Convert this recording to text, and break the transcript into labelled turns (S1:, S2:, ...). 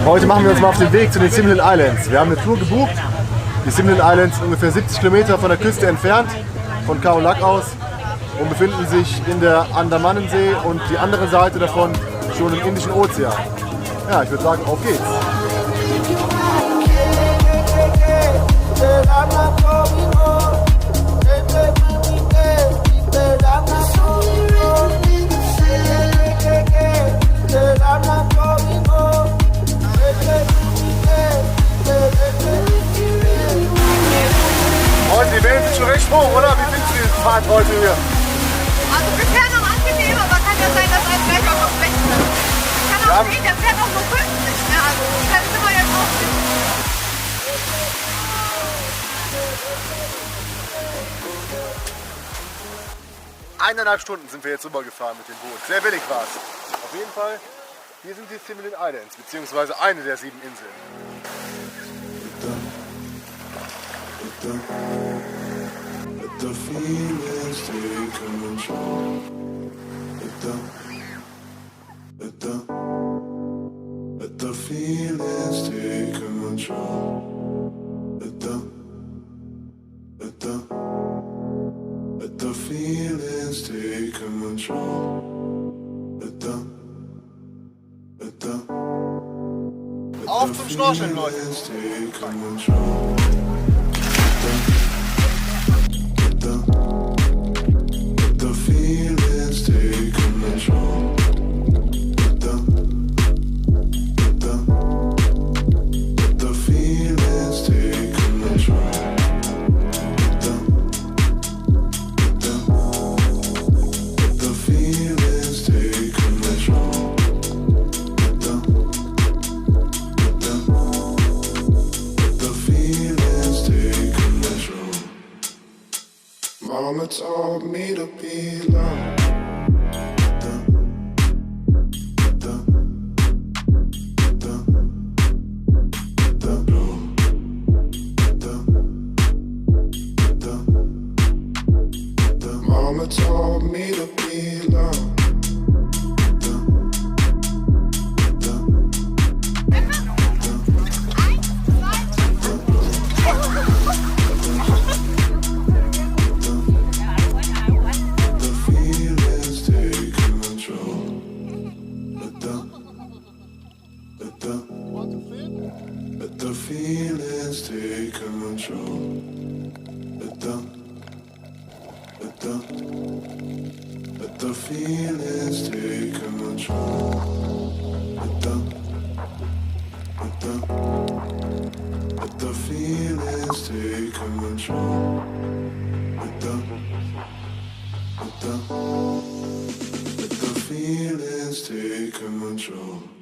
S1: Heute machen wir uns mal auf den Weg zu den Similan Islands. Wir haben eine Tour gebucht. Die Similan Islands ungefähr 70 Kilometer von der Küste entfernt, von Khao aus, und befinden sich in der Andaman-See und die andere Seite davon schon im Indischen Ozean. Ja, ich würde sagen, auf geht's! Und die Wellen sind schon recht hoch, oder? Wie findest du die Fahrt heute hier?
S2: Also bisher noch angenehm, aber kann ja sein, dass ein gleich auch noch schlecht wird. Ich kann auch sehen, der fährt auch nur 50, ne? Also das sind wir jetzt auch nicht.
S1: 1,5 Stunden sind wir jetzt rübergefahren mit dem Boot. Sehr billig war es. Auf jeden Fall, hier sind die Similan Islands, beziehungsweise eine der 7 Inseln. Let the feelings take control. Let the feelings take control. Let the feelings take control. Auf zum Schnorcheln, Leute! Mama told me to be loved. Mama told me to be loved. Let the feelings take control. Let the feelings take control. Let the feelings take control. Let the feelings take control.